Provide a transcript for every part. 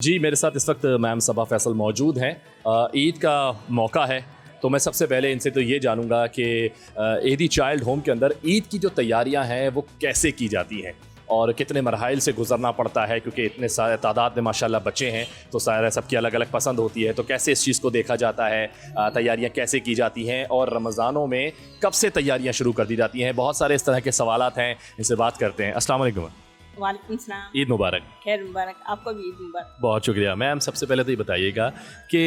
जी, मेरे साथ इस वक्त मैम सबा फैसल मौजूद हैं। ईद का मौका है, तो मैं सबसे पहले इनसे तो ये जानूँगा कि एदी चाइल्ड होम के अंदर ईद की जो तैयारियां हैं वो कैसे की जाती हैं और कितने मरहाइल से गुजरना पड़ता है, क्योंकि इतने सारे तादाद में माशाल्लाह बच्चे हैं तो सारे सबकी अलग अलग पसंद होती है। तो कैसे इस चीज़ को देखा जाता है, तैयारियां कैसे की जाती हैं और रमज़ानों में कब से तैयारियां शुरू कर दी जाती हैं? बहुत सारे इस तरह के सवालात हैं, इनसे बात करते हैं। अस्सलाम वालेकुम। वालेकुम सलाम। ईद मुबारक। खैर मुबारक, आपको भी ईद मुबारक। बहुत शुक्रिया मैम। सबसे पहले तो ये बताइएगा कि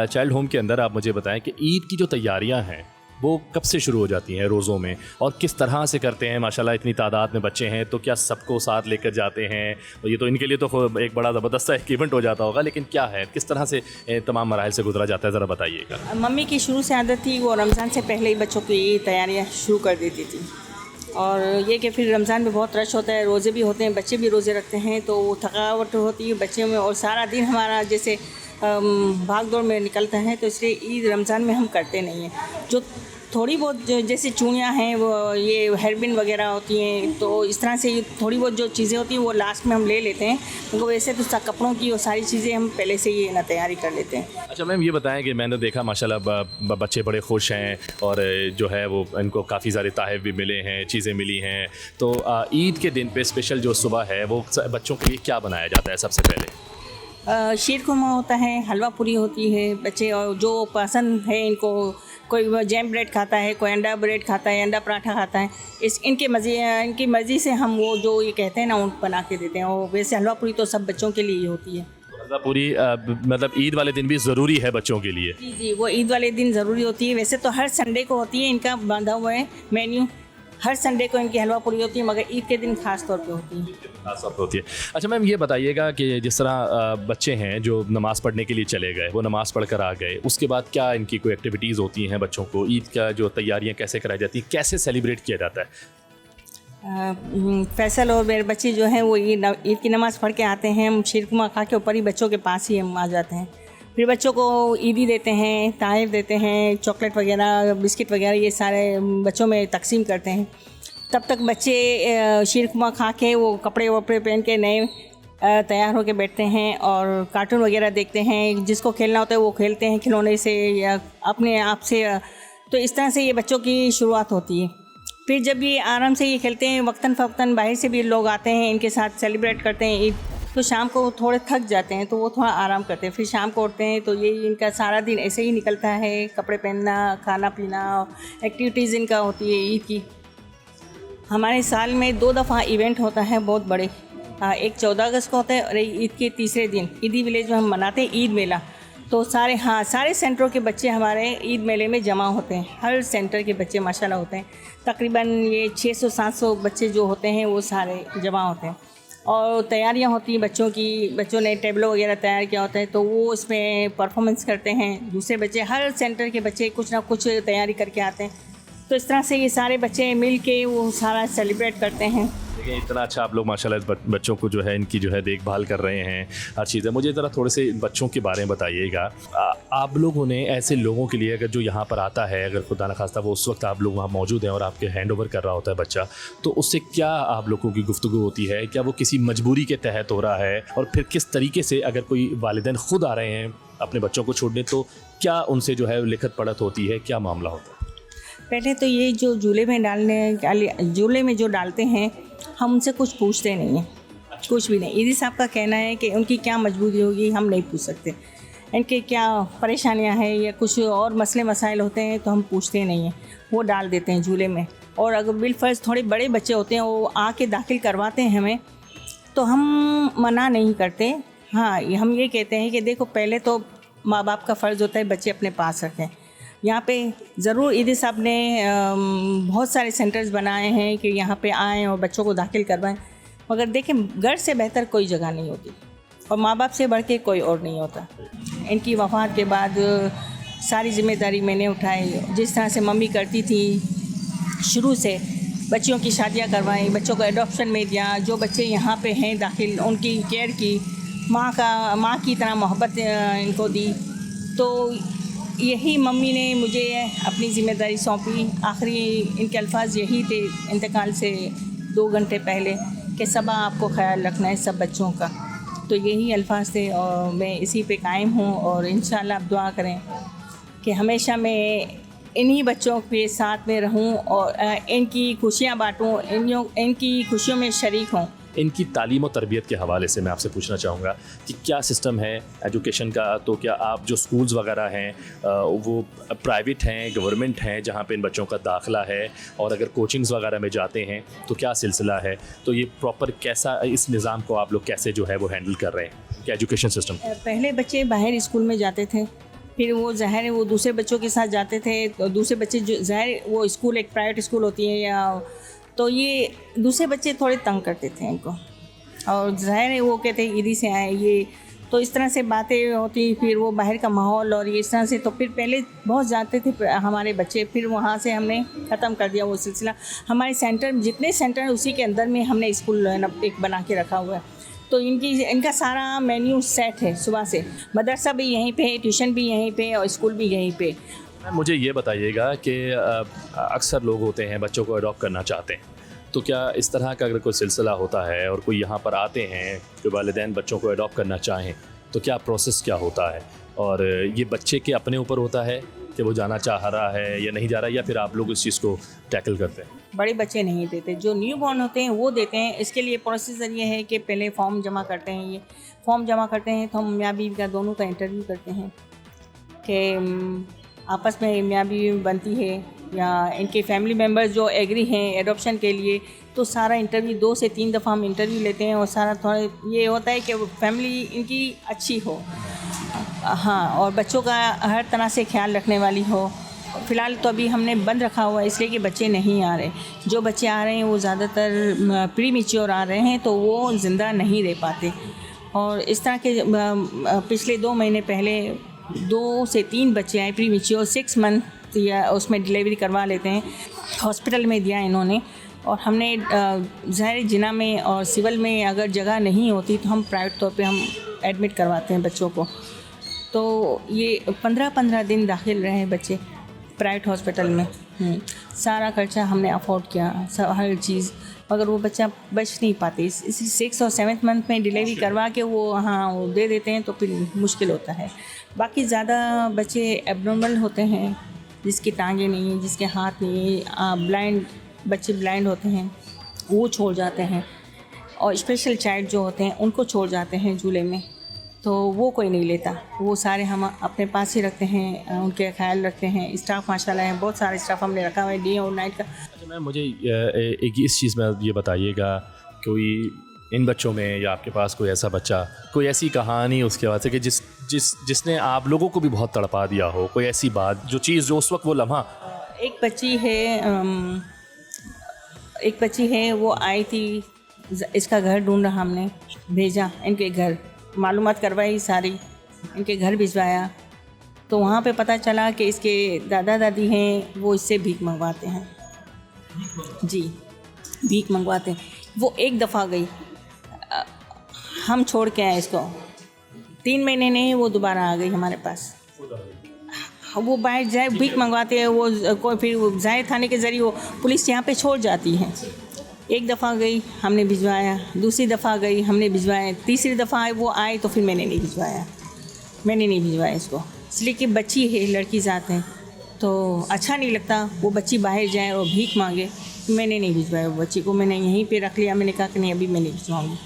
चाइल्ड होम के अंदर आप मुझे बताएं कि ईद की जो तैयारियां हैं वो कब से शुरू हो जाती हैं रोज़ों में, और किस तरह से करते हैं? माशाल्लाह इतनी तादाद में बच्चे हैं, तो क्या सबको साथ लेकर जाते हैं? और ये तो इनके लिए तो एक बड़ा ज़बरदस्त एक इवेंट हो जाता होगा, लेकिन क्या है, किस तरह से तमाम मराहल से गुजरा जाता है, ज़रा बताइएगा। मम्मी की शुरू से आदत थी, वो रमज़ान से पहले ही बच्चों की तैयारियाँ शुरू कर देती थी। और ये कि फिर रमज़ान में बहुत रश होता है, रोज़े भी होते हैं, बच्चे भी रोज़े रखते हैं, तो थकावट होती है बच्चों में और सारा दिन हमारा जैसे भाग दौड़ में निकलता है, तो इसलिए ईद रमज़ान में हम करते नहीं हैं। जो थोड़ी बहुत जैसे चूड़ियाँ हैं, वो ये हेयरबिन वगैरह होती हैं, तो इस तरह से थोड़ी बहुत जो चीज़ें होती हैं वो लास्ट में हम ले लेते हैं, क्योंकि वैसे तो कपड़ों की वो सारी चीज़ें हम पहले से ही ना तैयारी कर लेते हैं। अच्छा मैम, ये बताएं कि मैंने देखा माशाल्लाह बच्चे बड़े खुश हैं और जो है वो इनको काफ़ी सारे तोहफ़े भी मिले हैं, चीज़ें मिली हैं। तो ईद के दिन पे स्पेशल जो सुबह है वो बच्चों के लिए क्या बनाया जाता है सबसे पहले? शीर खुरमा होता है, हलवा पूरी होती है, बच्चे और जो पसंद है इनको, कोई जैम ब्रेड खाता है, कोई अंडा ब्रेड खाता है, अंडा पराठा खाता है। इनकी मर्ज़ी से हम वो जो ये कहते हैं ना उन बना के देते हैं। और वैसे हलवा पूरी तो सब बच्चों के लिए ही होती है। हलवा पूरी मतलब ईद वाले दिन भी ज़रूरी है बच्चों के लिए? जी जी, वो ईद वाले दिन ज़रूरी होती है। वैसे तो हर संडे को होती है, इनका बांधा हुआ है मेन्यू, हर संडे को इनकी हलवा पूरी होती है, मगर ईद के दिन खास तौर पे होती है। खास तौर पे होती है। अच्छा मैम, ये बताइएगा कि जिस तरह बच्चे हैं जो नमाज़ पढ़ने के लिए चले गए, वो नमाज़ पढ़ कर आ गए, उसके बाद क्या इनकी कोई एक्टिविटीज़ होती हैं बच्चों को? ईद का जो तैयारियाँ कैसे कराई जाती हैं, कैसे सेलिब्रेट किया जाता है? फैसल और मेरे बच्चे जो हैं वो ईद की नमाज़ पढ़ के आते हैं, हम शीर खुरमा खा के ऊपर ही बच्चों के पास ही हम आ जाते हैं। फिर बच्चों को ईदी देते हैं, ताहिर देते हैं, चॉकलेट वगैरह, बिस्किट वगैरह ये सारे बच्चों में तकसीम करते हैं। तब तक बच्चे शीर खुरमा खा के वो कपड़े वपड़े पहन के नए तैयार होकर बैठते हैं और कार्टून वगैरह देखते हैं। जिसको खेलना होता है वो खेलते हैं खिलौने से या अपने आप से। तो इस तरह से ये बच्चों की शुरुआत होती है। फिर जब ये आराम से ये खेलते हैं, वक्तन फ़वक्तन बाहर से भी लोग आते हैं, इनके साथ सेलिब्रेट करते हैं ईद। तो शाम को थोड़े थक जाते हैं तो वो थोड़ा आराम करते हैं, फिर शाम को उठते हैं। तो ये इनका सारा दिन ऐसे ही निकलता है, कपड़े पहनना, खाना पीना, एक्टिविटीज़ इनका होती है ईद की। हमारे साल में 2 दफ़ा इवेंट होता है बहुत बड़े। एक 14 अगस्त को होता है और एक ईद के तीसरे दिन ईदी विलेज में हम मनाते हैं ईद मेला। तो सारे सेंटरों के बच्चे हमारे ईद मेले में जमा होते हैं। हर सेंटर के बच्चे माशाल्लाह होते हैं। तकरीबन ये 600-700 बच्चे जो होते हैं वो सारे जमा होते हैं और तैयारियां होती हैं बच्चों की। बच्चों ने टेबलो वगैरह तैयार किया होता है, तो वो इसमें परफॉर्मेंस करते हैं। दूसरे बच्चे, हर सेंटर के बच्चे कुछ ना कुछ तैयारी करके आते हैं। तो इस तरह से ये सारे बच्चे मिल के वो सारा सेलिब्रेट करते हैं। देखिए इतना अच्छा आप लोग माशाल्लाह इस बच्चों को जो है इनकी जो है देखभाल कर रहे हैं, हर चीज़ है। मुझे ज़रा थोड़े से बच्चों के बारे में बताइएगा। आप लोगों ने ऐसे लोगों के लिए, अगर जो यहाँ पर आता है, अगर खुदा न खास्ता वो उस वक्त आप लोग वहाँ मौजूद हैं और आपके हैंड ओवर कर रहा होता है बच्चा, तो उससे क्या आप लोगों की गुफ्तगू होती है? क्या वो किसी मजबूरी के तहत हो रहा है? और फिर किस तरीके से, अगर कोई वालिदैन खुद आ रहे हैं अपने बच्चों को छोड़ने, तो क्या उनसे जो है लिखत पढ़त होती है, क्या मामला होता है? पहले तो ये जो झूले में जो डालते हैं, हम उनसे कुछ पूछते नहीं हैं, कुछ भी नहीं। ईदी साहब का कहना है कि उनकी क्या मजबूरी होगी हम नहीं पूछ सकते, इनके क्या परेशानियां हैं या कुछ और मसले मसाइल होते हैं तो हम पूछते नहीं हैं, वो डाल देते हैं झूले में। और अगर बिलफर्ज थोड़े बड़े बच्चे होते हैं, वो आके दाखिल करवाते हैं हमें, तो हम मना नहीं करते। हाँ, हम ये कहते हैं कि देखो, पहले तो माँ बाप का फ़र्ज़ होता है बच्चे अपने पास रखें। यहाँ पे ज़रूर ईदी साहब ने बहुत सारे सेंटर्स बनाए हैं कि यहाँ पे आएँ और बच्चों को दाखिल करवाएं, मगर देखें घर से बेहतर कोई जगह नहीं होती और माँ बाप से बढ़ के कोई और नहीं होता। इनकी वफ़ात के बाद सारी ज़िम्मेदारी मैंने उठाई। जिस तरह से मम्मी करती थी शुरू से, बच्चियों की शादियाँ करवाई, बच्चों को एडॉप्शन में दिया, जो बच्चे यहाँ पे हैं दाखिल उनकी केयर की, माँ की तरह मोहब्बत इनको दी। तो यही मम्मी ने मुझे अपनी ज़िम्मेदारी सौंपी। आखिरी इनके अल्फाज यही थे इंतकाल से 2 घंटे पहले कि सबा आपको ख्याल रखना है सब बच्चों का। तो तो यही अल्फाज थे और मैं इसी पे कायम हूँ और इंशाल्लाह आप दुआ करें कि हमेशा मैं इन्हीं बच्चों के साथ में रहूं और इनकी खुशियां बांटूं, इनकी खुशियों में शरीक हूं। इनकी तालीम और तरबियत के हवाले से मैं आपसे पूछना चाहूँगा कि क्या सिस्टम है एजुकेशन का, तो क्या आप जो स्कूल्स वगैरह हैं वो प्राइवेट हैं, गवर्नमेंट हैं जहाँ पे इन बच्चों का दाखिला है, और अगर कोचिंग्स वगैरह में जाते हैं तो क्या सिलसिला है, तो ये प्रॉपर कैसा इस निज़ाम को आप लोग कैसे जो है वो हैंडल कर रहे हैं, क्या एजुकेशन सिस्टम? पहले बच्चे बाहर स्कूल में जाते थे, फिर वो ज़ाहिर है वो दूसरे बच्चों के साथ जाते थे, तो दूसरे बच्चे जो ज़ाहिर वो स्कूल एक प्राइवेट स्कूल होती है या, तो ये दूसरे बच्चे थोड़े तंग करते थे इनको, और ज़ाहिर है वो कहते ईदी से आए ये, तो इस तरह से बातें होती, फिर वो बाहर का माहौल और ये इस तरह से, तो फिर पहले बहुत जाते थे हमारे बच्चे, फिर वहाँ से हमने ख़त्म कर दिया वो सिलसिला। हमारे सेंटर जितने सेंटर हैं उसी के अंदर में हमने स्कूल एक बना के रखा हुआ है, तो इनका सारा मेन्यू सेट है, सुबह से मदरसा भी यहीं पे, ट्यूशन भी यहीं पे और स्कूल भी यहीं पे। मुझे ये बताइएगा कि अक्सर लोग होते हैं बच्चों को अडॉप्ट करना चाहते हैं, तो क्या इस तरह का अगर कोई सिलसिला होता है और कोई यहाँ पर आते हैं कि वालिदैन बच्चों को अडॉप्ट करना चाहें, तो क्या प्रोसेस क्या होता है, और ये बच्चे के अपने ऊपर होता है कि वो जाना चाह रहा है या नहीं जा रहा है, या फिर आप लोग इस चीज़ को टैकल करते हैं? बड़े बच्चे नहीं देते, जो न्यू बॉर्न होते हैं वो देते हैं। इसके लिए प्रोसीजर ये है कि पहले फॉर्म जमा करते हैं, ये फॉर्म जमा करते हैं तो हम मियाँ बीवी का दोनों का इंटरव्यू करते हैं कि आपस में मियाँ बीवी बनती है या इनके फैमिली मेम्बर्स जो एग्री हैं एडॉप्शन के लिए, तो सारा इंटरव्यू 2 से 3 दफ़ा हम इंटरव्यू लेते हैं और सारा थोड़ा ये होता है कि फैमिली इनकी अच्छी हो, हाँ, और बच्चों का हर तरह से ख्याल रखने वाली हो। फ़िलहाल तो अभी हमने बंद रखा हुआ है इसलिए कि बच्चे नहीं आ रहे, जो बच्चे आ रहे हैं वो ज़्यादातर प्री मैच्योर आ रहे हैं, तो वो ज़िंदा नहीं रह पाते। और इस तरह के पिछले 2 महीने पहले 2 से 3 बच्चे आए प्री मैच्योर, 6 मंथ या उसमें डिलीवरी करवा लेते हैं, हॉस्पिटल में दिया इन्होंने। और हमने ज़ाहिर जिना में और सिविल में अगर जगह नहीं होती तो हम प्राइवेट तौर पे हम एडमिट करवाते हैं बच्चों को, तो ये 15-15 दिन दाखिल रहे बच्चे प्राइवेट हॉस्पिटल में। सारा खर्चा हमने अफोर्ड किया, सब हर चीज़, मगर वो बच्चा बच नहीं पाते। इसी 6 और 7 मंथ में डिलीवरी करवा के वो वो दे देते हैं, तो फिर मुश्किल होता है। बाकी ज़्यादा बच्चे एब्नॉर्मल होते हैं, जिसकी टांगें नहीं हैं, जिसके हाथ नहीं है, ब्लाइंड बच्चे ब्लाइंड होते हैं, वो छोड़ जाते हैं, और स्पेशल चाइल्ड जो होते हैं उनको छोड़ जाते हैं झूले में, तो वो कोई नहीं लेता, वो सारे हम अपने पास ही रखते हैं, उनके ख्याल रखते हैं। स्टाफ माशाल्लाह है, बहुत सारे स्टाफ हमने रखा हुआ है डे और नाइट का। अच्छा मैम, मुझे एक इस चीज़ में ये बताइएगा, कोई इन बच्चों में या आपके पास कोई ऐसा बच्चा, कोई ऐसी कहानी उसके बाद से कि जिसने आप लोगों को भी बहुत तड़पा दिया हो, कोई ऐसी बात जो चीज़ जो उस वक्त वो लम्हा? एक बच्ची है वो आई थी, इसका घर ढूंढा, हमने भेजा इनके घर, मालूमात करवाई सारी, इनके घर भिजवाया, तो वहाँ पे पता चला कि इसके दादा दादी हैं वो इससे भीख मंगवाते हैं। जी, भीख मंगवाते हैं। वो एक दफ़ा गई, हम छोड़ के आए इसको, 3 महीने नहीं वो दोबारा आ गई हमारे पास। वो बाहर जाए भीख मंगवाते हैं, वो कोई फिर जाए थाने के ज़रिए वो पुलिस यहाँ पे छोड़ जाती है। एक दफ़ा गई हमने भिजवाया, दूसरी दफ़ा गई हमने भिजवाया, तीसरी दफ़ा वो आए तो फिर मैंने नहीं भिजवाया इसको, इसलिए कि बच्ची है, लड़की ज़ात है, तो अच्छा नहीं लगता वो बच्ची बाहर जाए और भीख मांगे। मैंने नहीं भिजवाया वो बच्ची को, मैंने यहीं पे रख लिया। मैंने कहा कि नहीं, अभी मैं नहीं भिजवाऊँगी,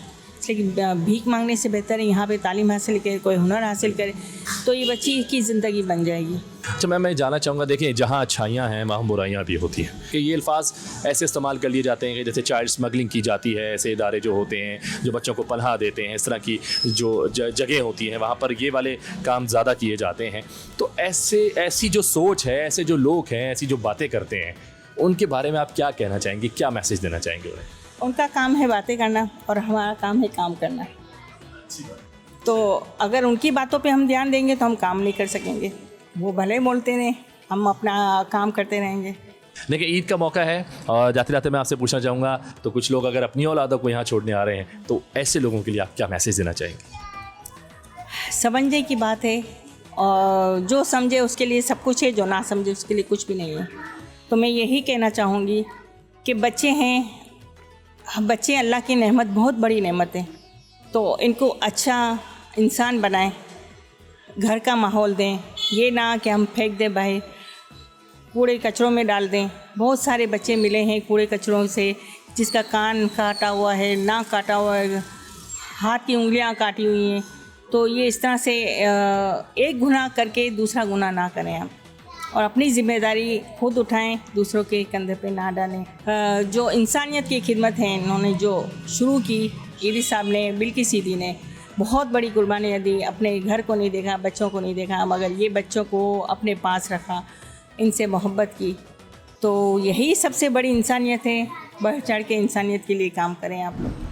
इसलिए भीख मांगने से बेहतर है यहाँ पे तालीम हासिल करे, कोई हुनर हासिल करे, तो ये बच्ची की ज़िंदगी बन जाएगी। अच्छा मैं जानना चाहूँगा, देखिए जहाँ अच्छाइयाँ हैं वहाँ बुराइयाँ भी होती हैं, कि ये अल्फाज ऐसे इस्तेमाल कर लिए जाते हैं कि जैसे चाइल्ड स्मगलिंग की जाती है, ऐसे इदारे जो होते हैं जो बच्चों को पनाह देते हैं, इस तरह की जो जगह होती हैं वहाँ पर ये वाले काम ज़्यादा किए जाते हैं। तो ऐसी जो सोच है, ऐसे जो लोग हैं, ऐसी जो बातें करते हैं, उनके बारे में आप क्या कहना चाहेंगे, क्या मैसेज देना चाहेंगे उन्हें? उनका काम है बातें करना और हमारा काम है काम करना, तो अगर उनकी बातों पे हम ध्यान देंगे तो हम काम नहीं कर सकेंगे। वो भले बोलते रहें, हम अपना काम करते रहेंगे। देखिए ईद का मौका है और जाते जाते मैं आपसे पूछना चाहूँगा, तो कुछ लोग अगर अपनी औलादों को यहाँ छोड़ने आ रहे हैं तो ऐसे लोगों के लिए आप क्या मैसेज देना चाहेंगे? समझने की बात है, और जो समझे उसके लिए सब कुछ है, जो ना समझे उसके लिए कुछ भी नहीं है। तो मैं यही कहना चाहूँगी कि बच्चे हैं, बच्चे अल्लाह की नेमत, बहुत बड़ी नेमत है, तो इनको अच्छा इंसान बनाएं, घर का माहौल दें, ये ना कि हम फेंक दें बाहर, कूड़े कचरों में डाल दें। बहुत सारे बच्चे मिले हैं कूड़े कचरों से, जिसका कान काटा हुआ है, नाक काटा हुआ है, हाथ की उंगलियां काटी हुई हैं। तो ये इस तरह से एक गुनाह करके दूसरा गुनाह ना करें हम, और अपनी ज़िम्मेदारी खुद उठाएं, दूसरों के कंधे पे ना डालें। जो इंसानियत की खिदमत है इन्होंने जो शुरू की, ईदी साहब ने, बिल्किस ईदी ने बहुत बड़ी कुर्बानियाँ दी। अपने घर को नहीं देखा, बच्चों को नहीं देखा, मगर ये बच्चों को अपने पास रखा, इनसे मोहब्बत की। तो यही सबसे बड़ी इंसानियत है। बढ़ चढ़ के इंसानियत के लिए काम करें आप लोग।